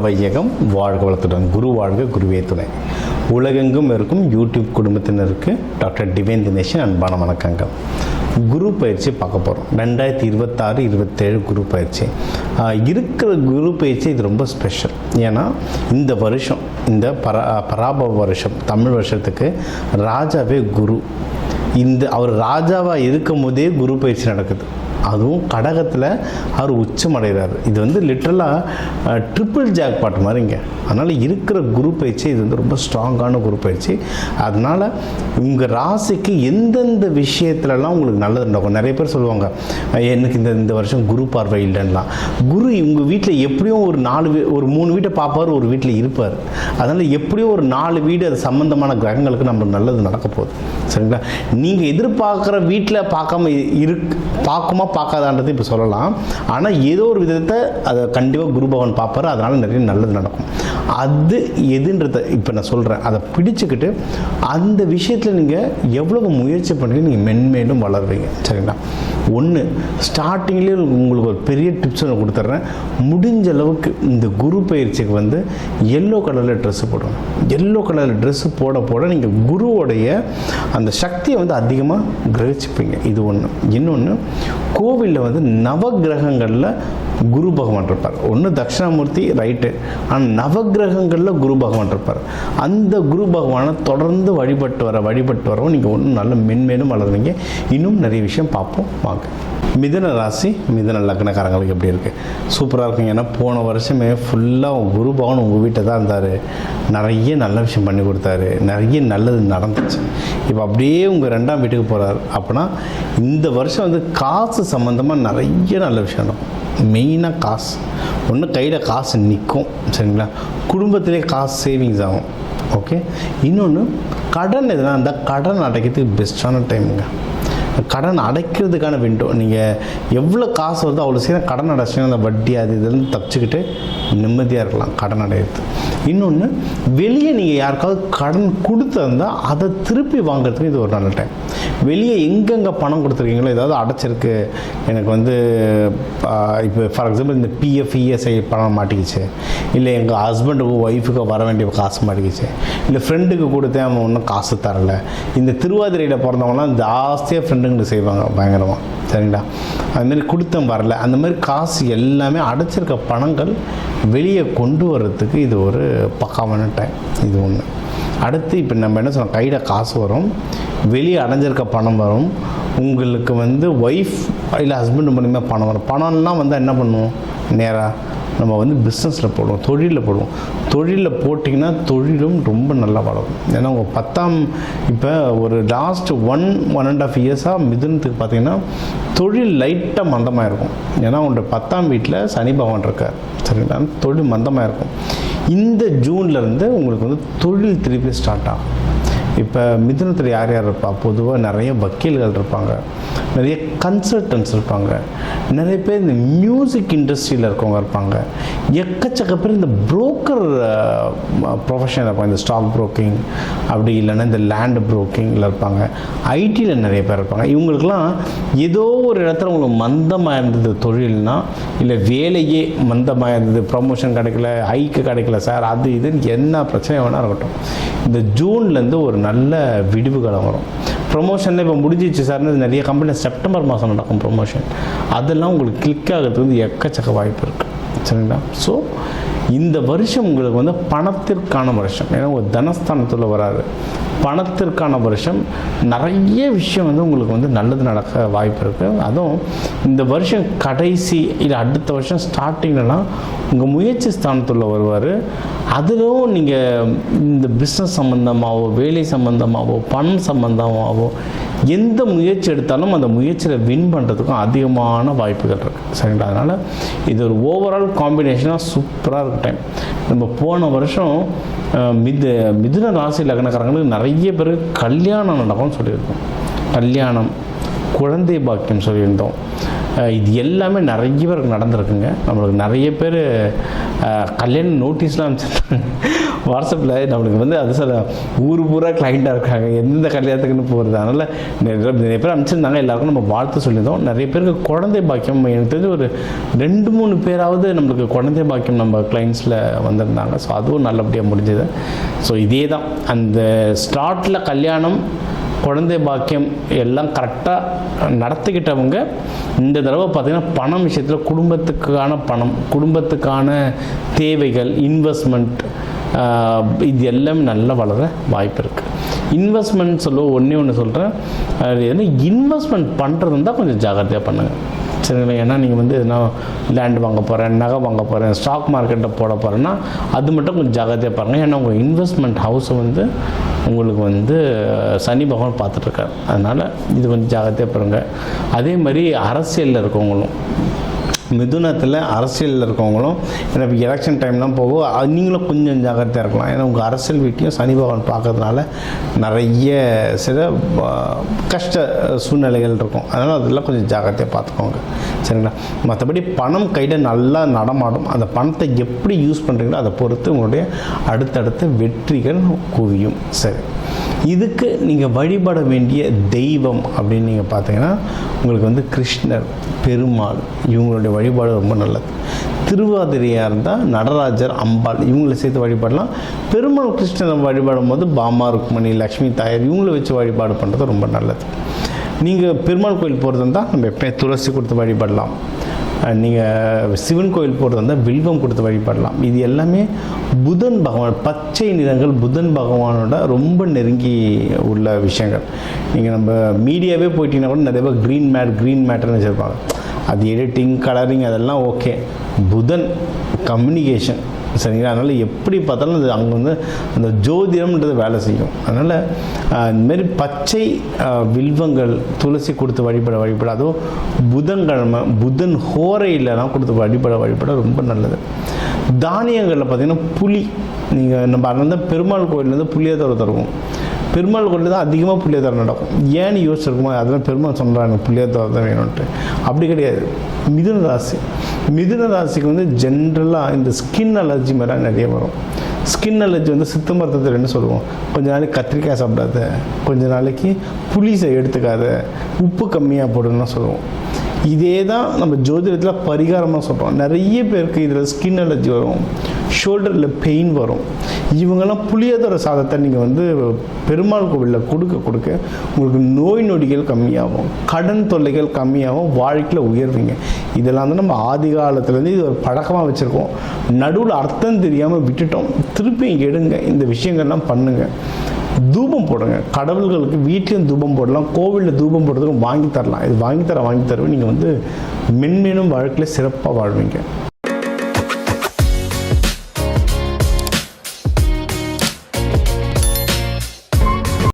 வையகம், வாழ்க வளத்துடன். குரு வாழ்க, குருவே துணை. உலகெங்கும் இருக்கும் யூடியூப் குடும்பத்தினருக்கு டாக்டர் டிவைன் தினேஷன் அன்பான வணக்கங்கள். குரு பயிற்சி பார்க்க போகிறோம். 2026-27 குரு பயிற்சி இருக்கிற குரு பயிற்சி இது ரொம்ப ஸ்பெஷல். ஏன்னா இந்த வருஷம், இந்த பராபவ வருஷம், தமிழ் வருஷத்துக்கு ராஜாவே குரு. அவர் ராஜாவாக இருக்கும் போதே குரு பயிற்சி நடக்குது. அதுவும் கடகத்தில் அவர் உச்சமடைகிறார். இது லிட்ரலாக ட்ரிபிள் ஜாக் பாட் மாதிரிங்க. அதனால் இருக்கிற குரு பயிற்சி இது ரொம்ப ஸ்ட்ராங்கான குரு பயிற்சி. அதனால் உங்கள் ராசிக்கு எந்தெந்த விஷயத்துலலாம் உங்களுக்கு நல்லது நடக்கும். நிறைய பேர் சொல்லுவாங்க, எனக்கு இந்த வருஷம் குரு பார்வை இல்லைன்னெலாம். குரு உங்கள் வீட்டில் எப்படியும் ஒரு 3 வீட்டை பார்ப்பார், ஒரு வீட்டில் இருப்பார். அதனால் எப்படியும் ஒரு 4 வீடு அது சம்மந்தமான கிரகங்களுக்கு நம்மளுக்கு நல்லது நடக்க போகுது. சரிங்களா? நீங்கள் எதிர்பார்க்குற வீட்டில் பார்க்குமா பார்க்காதான்றது இப்போ சொல்லலாம். ஆனால் ஏதோ ஒரு விதத்தை அதை கண்டிப்பாக குரு பகவான் பார்ப்பார். அதனால் நிறைய நல்லது நடக்கும். அது எதுன்றதை இப்போ நான் சொல்கிறேன். அதை பிடிச்சிக்கிட்டு அந்த விஷயத்தில் நீங்கள் எவ்வளவு முயற்சி பண்ணி நீங்கள் மென்மேலும் வளருவீங்க. சரிங்களா? ஒன்று, ஸ்டார்டிங்லேயே உங்களுக்கு ஒரு பெரிய டிப்ஸ் நான் கொடுத்துட்றேன். முடிஞ்ச அளவுக்கு இந்த குரு பயிற்சிக்கு எல்லோ கலரில் ட்ரெஸ்ஸு போடணும். எல்லோ கலரில் ட்ரெஸ்ஸு போட நீங்கள் குருவோடைய அந்த சக்தியை அதிகமாக கிரகிச்சுப்பீங்க. இது ஒன்று. இன்னொன்று, கோவிலில் நவகிரகங்களில் குரு பகவான் இருப்பார். ஒன்று தட்சிணாமூர்த்தி, ரைட்டு. ஆனால் நவகிரகங்களில் குரு பகவான் இருப்பார். அந்த குரு பகவானை தொடர்ந்து வழிபட்டு வரவும் நீங்கள் ஒன்றும் நல்ல மென்மேலும் வளருவீங்க. இன்னும் நிறைய விஷயம் பார்ப்போம் வாங்க. மிதுன ராசி, மிதுன லக்னக்காரங்களுக்கு எப்படி இருக்குது? சூப்பராக இருக்குங்க. ஏன்னா போன வருஷமே ஃபுல்லாக குரு பகவான் உங்கள் வீட்டை தான் இருந்தார். நிறைய நல்ல விஷயம் பண்ணி கொடுத்தாரு. நிறைய நல்லது நடந்துச்சு. இப்போ அப்படியே உங்கள் 2ஆம் வீட்டுக்கு போகிறார். அப்படின்னா இந்த வருஷம் காசு சம்மந்தமாக நிறைய நல்ல விஷயம் நடக்கும். மெயினாக காசு ஒன்று, கையில் காசு நிற்கும். சரிங்களா? குடும்பத்திலே காசு சேவிங்ஸ் ஆகும். ஓகே. இன்னொன்று, கடன் எதுனா இருந்தால் கடன் அடைக்கிறதுக்கு பெஸ்ட்டான டைமுங்க. கடன் அடைக்கிறதுக்கான விண்டோ. நீங்கள் எவ்வளோ காசு வருதோ அவ்வளோ சீக்கிரம் கடன் அடைச்சிங்கன்னா அந்த வட்டி அது இதெல்லாம் தப்பிச்சுக்கிட்டு நிம்மதியாக இருக்கலாம் கடன் அடையிறது. இன்னொன்று, வெளியே நீங்கள் யாருக்காவது கடன் கொடுத்துருந்தால் அதை திருப்பி வாங்குறதுக்கு இது ஒரு நல்ல டைம். வெளியே எங்கெங்கே பணம் கொடுத்துருக்கீங்களோ, ஏதாவது அடைச்சிருக்கு, எனக்கு இப்போ ஃபார் எக்ஸாம்பிள் இந்த பிஎஃப் இஎஸ்ஐ பணம் மாட்டிக்கிச்சு, இல்லை எங்கள் ஹஸ்பண்டுக்கு ஒய்ஃபுக்கு வர வேண்டிய காசு மாட்டிக்கிச்சு, இல்லை ஃப்ரெண்டுக்கு கொடுத்தேன் அவன் ஒன்றும் காசு தரலை. இந்த திருவாதிரையில் பிறந்தவங்களாம் ஜாஸ்தியாக ஃப்ரெண்டுங்களுக்கு செய்வாங்க பயங்கரமாக. சரிங்களா? அதுமாரி கொடுத்தம் வரல. அந்த மாதிரி காசு எல்லாமே அடைச்சிருக்க பணங்கள் வெளியே கொண்டு வர்றதுக்கு இது ஒரு பக்காவான டைம். இது ஒன்று. அடுத்து இப்போ நம்ம என்ன சொன்னோம், கையில் காசு வரும், வெளியே அடைஞ்சிருக்க பணம் வரும். உங்களுக்கு ஒய்ஃப் இல்லை ஹஸ்பண்ட் மூலிமா பணம் வரும். பணம்லாம் என்ன பண்ணுவோம், நேராக நம்ம பிஸ்னஸில் போடுவோம், தொழிலில் போடுவோம். தொழிலில் போட்டிங்கன்னா தொழிலும் ரொம்ப நல்லா வளரும். ஏன்னா உங்கள் 10ஆம் இப்போ ஒரு லாஸ்ட் 1.5 இயர்ஸாக மிதுனத்துக்கு பார்த்திங்கன்னா தொழில் லைட்டாக மந்தமாக இருக்கும். ஏன்னா உங்களோட 10ஆம் வீட்டில் சனி பகவான் இருக்கார். சரிங்களா? தொழில் மந்தமாக இருக்கும். இந்த ஜூன்லேருந்து உங்களுக்கு தொழில் திருப்பி ஸ்டார்ட் ஆகும். இப்போ மிதுனத்தில் யார் யார் இருப்பா? பொதுவாக நிறைய வக்கீல்கள் இருப்பாங்க, நிறைய கன்சல்டன்ட்ஸ் இருப்பாங்க, நிறைய பேர் இந்த மியூசிக் இண்டஸ்ட்ரியில் இருக்கவங்க இருப்பாங்க, எக்கச்சக்க பேர் இந்த புரோக்கர் ப்ரொஃபஷனில் இருப்பாங்க. இந்த ஸ்டாக் புரோக்கிங் அப்படி இல்லைன்னா இந்த லேண்ட் புரோக்கிங்கில் இருப்பாங்க. ஐடியில் நிறைய பேர் இருப்பாங்க. இவங்களுக்கெல்லாம் ஏதோ ஒரு இடத்துல உங்களுக்கு மந்தமாக இருந்தது தொழில்னா, இல்லை வேலையே மந்தமாக இருந்தது, ப்ரமோஷன் கிடைக்கல, ஹைக்கு கிடைக்கல சார், அது இதுன்னு என்ன பிரச்சனை வேணால் இருக்கட்டும், இந்த ஜூன்லேருந்து ஒரு நல்ல விடிவு காலம் வரும். ப்ரொமோஷனில் இப்போ முடிஞ்சிச்சு சார்னு நிறைய கம்பெனியில் செப்டம்பர் மாதம் நடக்கும் ப்ரொமோஷன். அதெல்லாம் உங்களுக்கு கிளிக் ஆகிறதுக்கு எக்கச்சக்க வாய்ப்பு இருக்குது. சரிங்களா? ஸோ இந்த வருஷம் உங்களுக்கு பணத்திற்கான வருஷம். ஏன்னா ஒரு தனஸ்தானத்தில் வராது, பணத்திற்கான வருஷம். நிறைய விஷயம் உங்களுக்கு நல்லது நடக்க வாய்ப்பு இருக்குது. அதுவும் இந்த வருஷம் கடைசி இல்லை அடுத்த வருஷம் ஸ்டார்டிங்லலாம் உங்கள் முயற்சி ஸ்தானத்தில் வருவார். அதிலும் நீங்கள் இந்த பிஸ்னஸ் சம்மந்தமாகவோ, வேலை சம்மந்தமாகவோ, பணம் சம்மந்தமாகவோ எந்த முயற்சி எடுத்தாலும் அந்த முயற்சியில் வின் பண்ணுறதுக்கும் அதிகமான வாய்ப்புகள் இருக்குது. சரிங்களா? அதனால் இது ஒரு ஓவரால் காம்பினேஷனாக சூப்பராக இருக்க டைம். நம்ம போன வருஷம் மிதுன ராசி லக்னக்காரங்களுக்கு நிறைய பேர் கல்யாணம் நடக்கும்னு சொல்லியிருக்கோம். கல்யாணம், குழந்தை பாக்கியம் சொல்லியிருந்தோம். இது எல்லாமே நிறைய பேருக்கு நடந்திருக்குங்க. நம்மளுக்கு நிறைய பேர் கல்யாண நோட்டீஸ்லாம் அனுப்பிச்சிருக்காங்க. வாட்ஸ்அப்பில் நம்மளுக்கு வந்து அது சார் ஊர் பூரா கிளைண்ட்டாக இருக்காங்க, எந்தெந்த கல்யாணத்துக்குன்னு போகிறது. அதனால் நிறைய பேர் அனுப்பிச்சிருந்தாங்க, எல்லாருக்கும் நம்ம வாழ்த்து சொல்லியிருந்தோம். நிறைய பேருக்கு குழந்தை பாக்கியம், எனக்கு தெரிஞ்சு ஒரு 2-3 பேராவது நம்மளுக்கு குழந்தை பாக்கியம் நம்ம கிளைண்ட்ஸில் வந்திருந்தாங்க. ஸோ அதுவும் நல்லபடியாக முடிஞ்சது. ஸோ இதே தான் அந்த ஸ்டார்ட்டில் கல்யாணம், குழந்தை பாக்கியம் எல்லாம் கரெக்டாக நடத்திக்கிட்டவங்க இந்த தடவை பார்த்திங்கன்னா பணம் விஷயத்தில் குடும்பத்துக்கான பணம், குடும்பத்துக்கான தேவைகள், இன்வெஸ்ட்மெண்ட், இது எல்லாமே நல்லா வளர வாய்ப்பு இருக்குது. இன்வெஸ்ட்மெண்ட் ஒன்று சொல்கிறேன், அது இன்வெஸ்ட்மெண்ட் பண்ணுறது இருந்தால் கொஞ்சம் ஜாகிரதையாக பண்ணுங்கள், சரிங்களா? ஏன்னா நீங்கள் வந்து எதுனா லேண்ட் வாங்க போகிறேன், நகை வாங்க போகிறேன், ஸ்டாக் மார்க்கெட்டில் போட போகிறேன்னா அது மட்டும் கொஞ்சம் ஜாகிரதையாக பாருங்கள். ஏன்னா உங்கள் இன்வெஸ்ட்மெண்ட் ஹவுஸை வந்து உங்களுக்கு வந்து சனி பகவான் பார்த்துட்ருக்காரு. அதனால் இது கொஞ்சம் ஜாகிரதையாக பாருங்கள். அதே மாதிரி அரசியலில் இருக்கவங்களும், மிதுனத்தில் அரசியலில் இருக்கவங்களும், ஏன்னா இப்போ எலெக்ஷன் டைம்லாம் போகும், நீங்களும் கொஞ்சம் ஜாகிரதையாக இருக்கலாம். ஏன்னா உங்கள் அரசியல் வீட்டையும் சனி பகவான் பார்க்கறதுனால நிறைய சில கஷ்ட சூழ்நிலைகள் இருக்கும். அதனால் அதெல்லாம் கொஞ்சம் ஜாகிரதையாக பார்த்துக்கோங்க, சரிங்களா? மற்றபடி பணம் கையில் நல்லா நடமாடும். அந்த பணத்தை எப்படி யூஸ் பண்ணுறீங்களோ அதை பொறுத்து உங்களுடைய அடுத்தடுத்த வெற்றிகள் குவியும். சரி, இதுக்கு நீங்கள் வழிபட வேண்டிய தெய்வம் அப்படின்னு நீங்கள் பார்த்தீங்கன்னா உங்களுக்கு வந்து கிருஷ்ணர், பெருமாள், இவங்களுடைய வழிபாடு ரொம்ப நல்லது. திருவாதிரையாக இருந்தால் நடராஜர், அம்பாள் இவங்களை சேர்த்து வழிபாடலாம். பெருமாள் கிருஷ்ணரை வழிபாடும் போது பாமா, ருக்மணி, லக்ஷ்மி தாயார் இவங்களை வச்சு வழிபாடு பண்ணுறது ரொம்ப நல்லது. நீங்கள் பெருமாள் கோயில் போகிறது இருந்தால் நம்ம எப்போயும் துளசி கொடுத்து வழிபடலாம். நீங்கள் சிவன் கோயில் போகிறது இருந்தால் வில்வம் கொடுத்து வழிபடலாம். இது எல்லாமே புதன் பகவான், பச்சை நிறங்கள் புதன் பகவானோட ரொம்ப நெருங்கி உள்ள விஷயங்கள். நீங்கள் நம்ம மீடியாவே போயிட்டீங்கன்னா கூட நிறைய பேர் க்ரீன் மேட்டர்னு வச்சுருப்பாங்க. அது எடிட்டிங், கலரிங் அதெல்லாம் ஓகே. புதன் கம்யூனிகேஷன், சரிங்களா? அதனால் எப்படி பார்த்தாலும் அது அங்கே வந்து அந்த ஜோதிடம்ன்றது வேலை செய்யும். அதனால் இந்தமாரி பச்சை வில்வங்கள் துளசி கொடுத்து வழிபட அதுவும் புதன்கிழமை, புதன் ஹோரையிலலாம் கொடுத்து வழிபட ரொம்ப நல்லது. தானியங்களில் பார்த்திங்கன்னா புளி, நீங்கள் நம்ம அங்கே பெருமாள் கோயிலேருந்து புளியோதரை தருவோம். பெருமாள் கோயில் தான் அதிகமாக புளியோதரை நடக்கும். ஏன்னு யோசிச்சிருக்குமா? அதெல்லாம் பெருமாள் சொல்கிறாங்க புளியோதரை தான் வேணும்ன்ட்டு. அப்படி கிடையாது. மிதுன ராசிக்கு வந்து ஜென்ரலாக இந்த ஸ்கின் அலர்ஜி மாதிரிலாம் நிறைய வரும். ஸ்கின் அலர்ஜி வந்து சித்த மருத்துவத்தில் என்ன சொல்லுவோம், கொஞ்ச நாளைக்கு கத்திரிக்காய் சாப்பிடாத, கொஞ்ச நாளைக்கு புளிசை எடுத்துக்காத, உப்பு கம்மியாக போடுன்னு சொல்லுவோம். இதே தான் நம்ம ஜோதிடத்தில் பரிகாரமாக சொல்கிறோம். நிறைய பேருக்கு இதில் ஸ்கின் அலர்ஜி வரும், ஷோல்டரில் பெயின் வரும். இவங்கெல்லாம் புளியோதரை சாதத்தை நீங்கள் வந்து பெருமாள் கோவிலில் கொடுக்க உங்களுக்கு நோய் நொடிகள் கம்மியாகும், கடன் தொல்லைகள் கம்மியாகும், வாழ்க்கையில் உயர்வீங்க. இதெல்லாம் வந்து நம்ம ஆதி காலத்துலேருந்து இது ஒரு பழக்கமாக வச்சுருக்கோம். நடுவில் அர்த்தம் தெரியாமல் விட்டுட்டோம். திருப்பி எடுங்க, இந்த விஷயங்கள்லாம் பண்ணுங்கள். தூபம் போடுங்க, கடவுள்களுக்கு வீட்லேயும் தூபம் போடலாம், கோவிலில் தூபம் போடுறதுக்கு வாங்கி தரலாம். இது வாங்கி தருவேன். நீங்கள் வந்து மென்மேலும் வாழ்க்கையில் சிறப்பாக வாழ்வீங்க.